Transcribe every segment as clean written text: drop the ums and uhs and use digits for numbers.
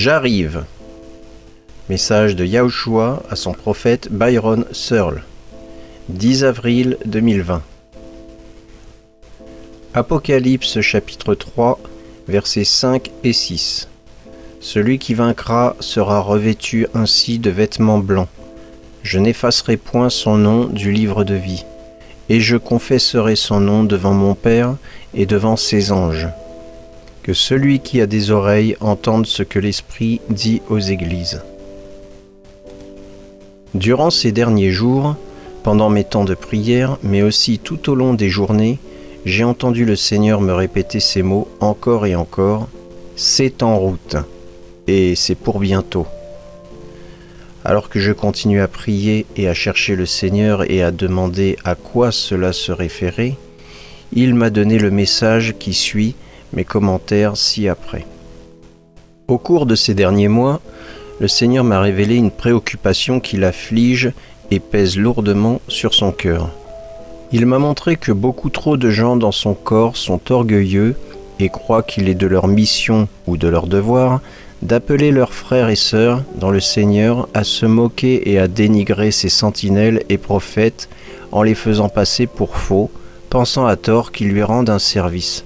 J'arrive. Message de Yahushua à son prophète Byron Searle. 10 avril 2020. Apocalypse chapitre 3, versets 5 et 6. Celui qui vaincra sera revêtu ainsi de vêtements blancs. Je n'effacerai point son nom du livre de vie, et je confesserai son nom devant mon Père et devant ses anges. Que celui qui a des oreilles entende ce que l'Esprit dit aux églises. Durant ces derniers jours, pendant mes temps de prière, mais aussi tout au long des journées, j'ai entendu le Seigneur me répéter ces mots encore et encore. C'est en route, et c'est pour bientôt. Alors que je continue à prier et à chercher le Seigneur et à demander à quoi cela se référait, il m'a donné le message qui suit, mes commentaires ci-après. Au cours de ces derniers mois, le Seigneur m'a révélé une préoccupation qui l'afflige et pèse lourdement sur son cœur. Il m'a montré que beaucoup trop de gens dans son corps sont orgueilleux et croient qu'il est de leur mission ou de leur devoir d'appeler leurs frères et sœurs dans le Seigneur à se moquer et à dénigrer ses sentinelles et prophètes en les faisant passer pour faux, pensant à tort qu'ils lui rendent un service.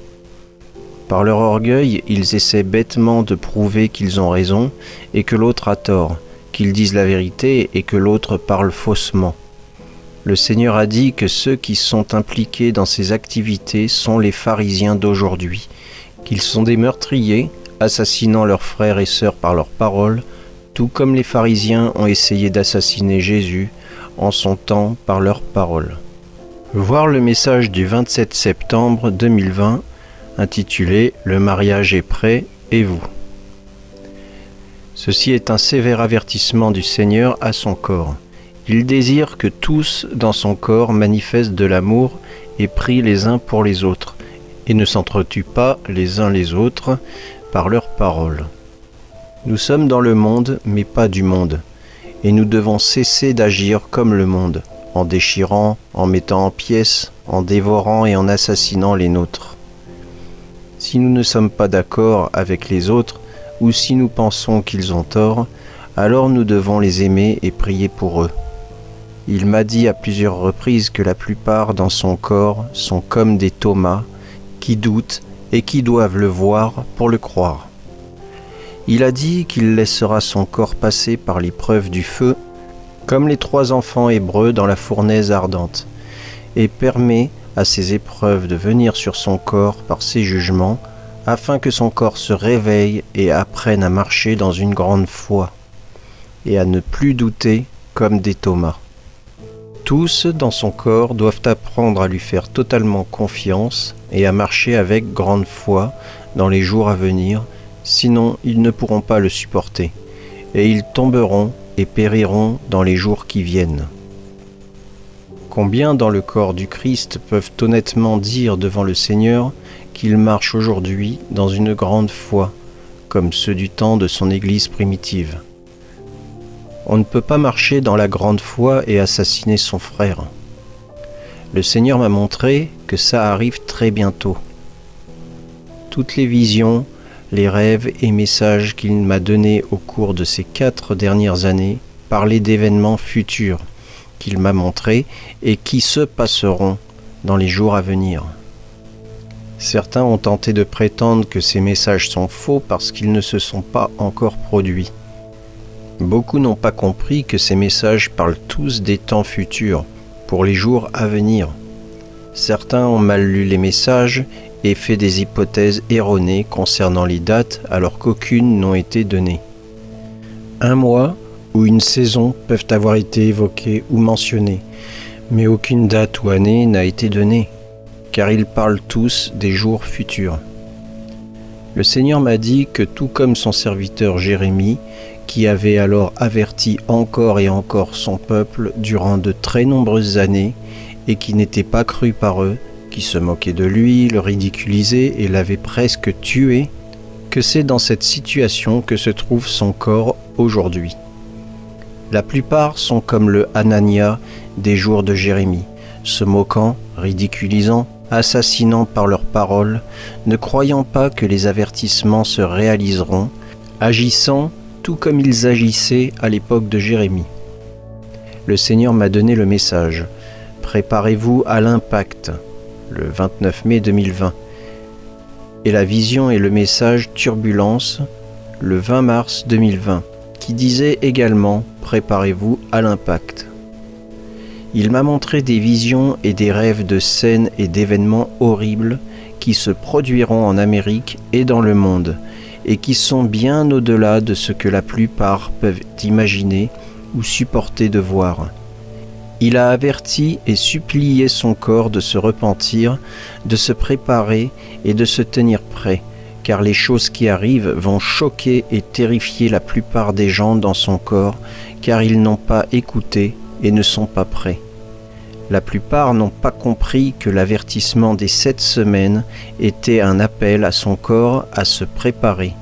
Par leur orgueil, ils essaient bêtement de prouver qu'ils ont raison et que l'autre a tort, qu'ils disent la vérité et que l'autre parle faussement. Le Seigneur a dit que ceux qui sont impliqués dans ces activités sont les pharisiens d'aujourd'hui, qu'ils sont des meurtriers, assassinant leurs frères et sœurs par leurs paroles, tout comme les pharisiens ont essayé d'assassiner Jésus en son temps par leurs paroles. Voir le message du 27 septembre 2020, intitulé « Le mariage est prêt, et vous ?» Ceci est un sévère avertissement du Seigneur à son corps. Il désire que tous dans son corps manifestent de l'amour et prient les uns pour les autres, et ne s'entretuent pas les uns les autres par leurs paroles. Nous sommes dans le monde, mais pas du monde, et nous devons cesser d'agir comme le monde, en déchirant, en mettant en pièces, en dévorant et en assassinant les nôtres. Si nous ne sommes pas d'accord avec les autres, ou si nous pensons qu'ils ont tort, alors nous devons les aimer et prier pour eux. Il m'a dit à plusieurs reprises que la plupart dans son corps sont comme des Thomas, qui doutent et qui doivent le voir pour le croire. Il a dit qu'il laissera son corps passer par l'épreuve du feu, comme les 3 enfants hébreux dans la fournaise ardente, et permet à ces épreuves de venir sur son corps par ses jugements, afin que son corps se réveille et apprenne à marcher dans une grande foi, et à ne plus douter comme des Thomas. Tous dans son corps doivent apprendre à lui faire totalement confiance et à marcher avec grande foi dans les jours à venir, sinon ils ne pourront pas le supporter, et ils tomberont et périront dans les jours qui viennent. Combien dans le corps du Christ peuvent honnêtement dire devant le Seigneur qu'ils marchent aujourd'hui dans une grande foi, comme ceux du temps de son Église primitive? On ne peut pas marcher dans la grande foi et assassiner son frère. Le Seigneur m'a montré que ça arrive très bientôt. Toutes les visions, les rêves et messages qu'il m'a donnés au cours de ces 4 dernières années parlaient d'événements futurs qu'il m'a montrés et qui se passeront dans les jours à venir. Certains ont tenté de prétendre que ces messages sont faux parce qu'ils ne se sont pas encore produits. Beaucoup n'ont pas compris que ces messages parlent tous des temps futurs, pour les jours à venir. Certains ont mal lu les messages et fait des hypothèses erronées concernant les dates alors qu'aucunes n'ont été données. 1 mois ou une saison peuvent avoir été évoqués ou mentionnés, mais aucune date ou année n'a été donnée, car ils parlent tous des jours futurs. Le Seigneur m'a dit que tout comme son serviteur Jérémie, qui avait alors averti encore et encore son peuple durant de très nombreuses années, et qui n'était pas cru par eux, qui se moquaient de lui, le ridiculisaient et l'avaient presque tué, que c'est dans cette situation que se trouve son corps aujourd'hui. La plupart sont comme le Hanania des jours de Jérémie, se moquant, ridiculisant, assassinant par leurs paroles, ne croyant pas que les avertissements se réaliseront, agissant tout comme ils agissaient à l'époque de Jérémie. Le Seigneur m'a donné le message « Préparez-vous à l'impact » le 29 mai 2020 et la vision et le message « Turbulence » le 20 mars 2020 qui disait également « Préparez-vous à l'impact ». Il m'a montré des visions et des rêves de scènes et d'événements horribles qui se produiront en Amérique et dans le monde et qui sont bien au-delà de ce que la plupart peuvent imaginer ou supporter de voir. Il a averti et supplié son corps de se repentir, de se préparer et de se tenir prêt, car les choses qui arrivent vont choquer et terrifier la plupart des gens dans son corps, car ils n'ont pas écouté et ne sont pas prêts. La plupart n'ont pas compris que l'avertissement des 7 semaines était un appel à son corps à se préparer,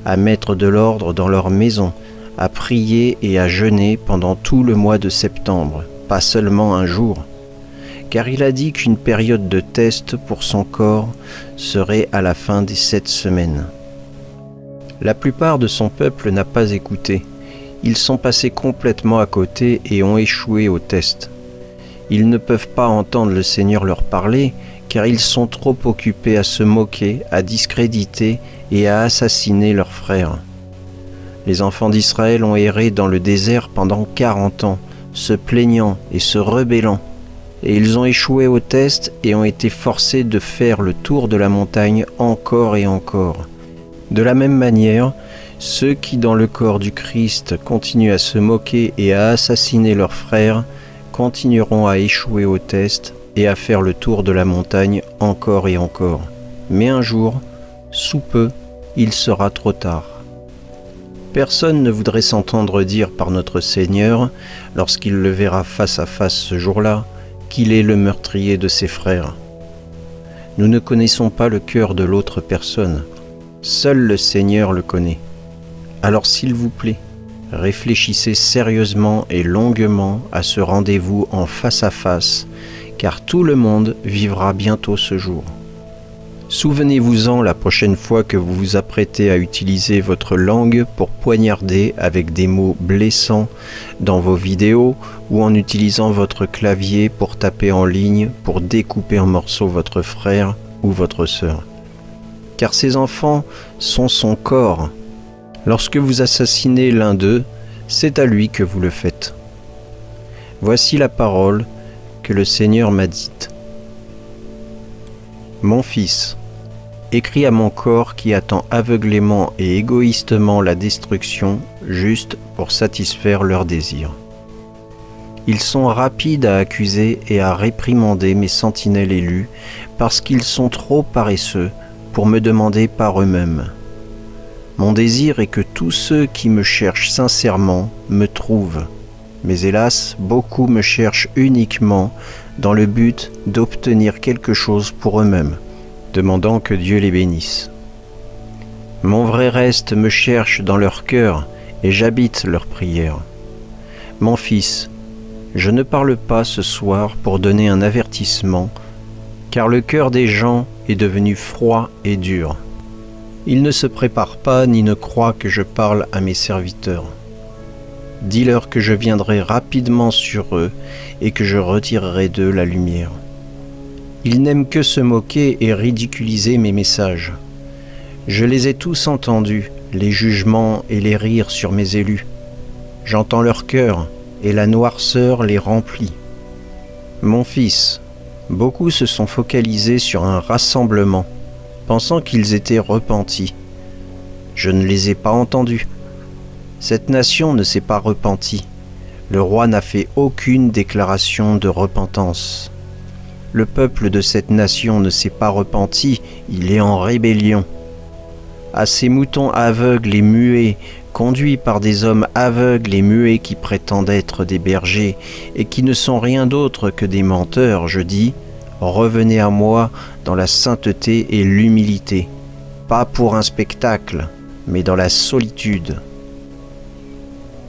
à mettre de l'ordre dans leur maison, à prier et à jeûner pendant tout le mois de septembre, pas seulement un jour. Car il a dit qu'une période de test pour son corps serait à la fin des 7 semaines. La plupart de son peuple n'a pas écouté. Ils sont passés complètement à côté et ont échoué au test. Ils ne peuvent pas entendre le Seigneur leur parler, car ils sont trop occupés à se moquer, à discréditer et à assassiner leurs frères. Les enfants d'Israël ont erré dans le désert pendant 40 ans, se plaignant et se rebellant, et ils ont échoué au test et ont été forcés de faire le tour de la montagne encore et encore. De la même manière, ceux qui dans le corps du Christ continuent à se moquer et à assassiner leurs frères continueront à échouer au test et à faire le tour de la montagne encore et encore. Mais un jour, sous peu, il sera trop tard. Personne ne voudrait s'entendre dire par notre Seigneur, lorsqu'il le verra face à face ce jour-là, qu'il est le meurtrier de ses frères. Nous ne connaissons pas le cœur de l'autre personne. Seul le Seigneur le connaît. Alors s'il vous plaît, réfléchissez sérieusement et longuement à ce rendez-vous en face à face, car tout le monde vivra bientôt ce jour. Souvenez-vous-en la prochaine fois que vous vous apprêtez à utiliser votre langue pour poignarder avec des mots blessants dans vos vidéos ou en utilisant votre clavier pour taper en ligne pour découper en morceaux votre frère ou votre sœur. Car ces enfants sont son corps. Lorsque vous assassinez l'un d'eux, c'est à lui que vous le faites. Voici la parole que le Seigneur m'a dite. Mon fils, écris à mon corps qui attend aveuglément et égoïstement la destruction juste pour satisfaire leurs désirs. Ils sont rapides à accuser et à réprimander mes sentinelles élus parce qu'ils sont trop paresseux pour me demander par eux-mêmes. Mon désir est que tous ceux qui me cherchent sincèrement me trouvent. Mais hélas, beaucoup me cherchent uniquement dans le but d'obtenir quelque chose pour eux-mêmes, demandant que Dieu les bénisse. Mon vrai reste me cherche dans leur cœur et j'habite leurs prières. Mon fils, je ne parle pas ce soir pour donner un avertissement, car le cœur des gens est devenu froid et dur. Ils ne se préparent pas ni ne croient que je parle à mes serviteurs. Dis-leur que je viendrai rapidement sur eux et que je retirerai d'eux la lumière. Ils n'aiment que se moquer et ridiculiser mes messages. Je les ai tous entendus, les jugements et les rires sur mes élus. J'entends leur cœur et la noirceur les remplit. Mon fils, beaucoup se sont focalisés sur un rassemblement, pensant qu'ils étaient repentis. Je ne les ai pas entendus. Cette nation ne s'est pas repentie. Le roi n'a fait aucune déclaration de repentance. Le peuple de cette nation ne s'est pas repenti, il est en rébellion. À ces moutons aveugles et muets, conduits par des hommes aveugles et muets qui prétendent être des bergers et qui ne sont rien d'autre que des menteurs, je dis, revenez à moi dans la sainteté et l'humilité, pas pour un spectacle, mais dans la solitude.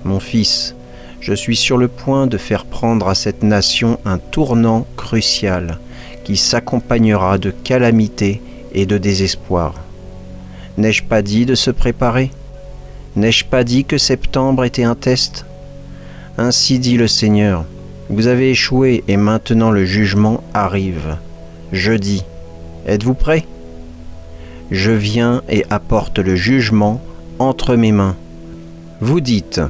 Mon fils, je suis sur le point de faire prendre à cette nation un tournant crucial qui s'accompagnera de calamités et de désespoir. N'ai-je pas dit de se préparer ? N'ai-je pas dit que septembre était un test? Ainsi dit le Seigneur, vous avez échoué et maintenant le jugement arrive. Je dis, êtes-vous prêts? Je viens et apporte le jugement entre mes mains. Vous dites,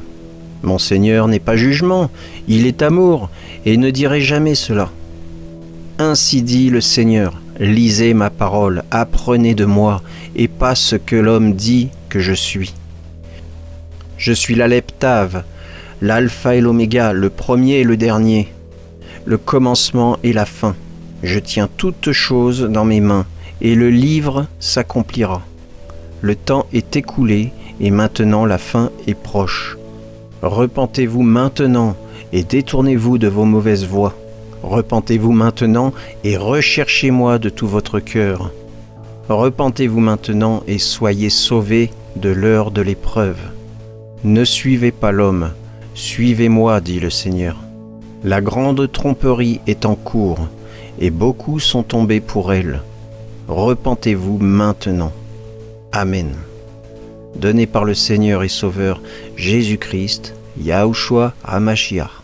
mon Seigneur n'est pas jugement, il est amour, et ne dirai jamais cela. Ainsi dit le Seigneur, lisez ma parole, apprenez de moi, et pas ce que l'homme dit que je suis. Je suis l'Aleph Tav, l'alpha et l'oméga, le premier et le dernier, le commencement et la fin. Je tiens toutes choses dans mes mains, et le livre s'accomplira. Le temps est écoulé, et maintenant la fin est proche. Repentez-vous maintenant, et détournez-vous de vos mauvaises voies. Repentez-vous maintenant, et recherchez-moi de tout votre cœur. Repentez-vous maintenant, et soyez sauvés de l'heure de l'épreuve. Ne suivez pas l'homme, suivez-moi, dit le Seigneur. La grande tromperie est en cours, et beaucoup sont tombés pour elle. Repentez-vous maintenant. Amen. Donné par le Seigneur et Sauveur Jésus-Christ, Yahushua HaMashiach.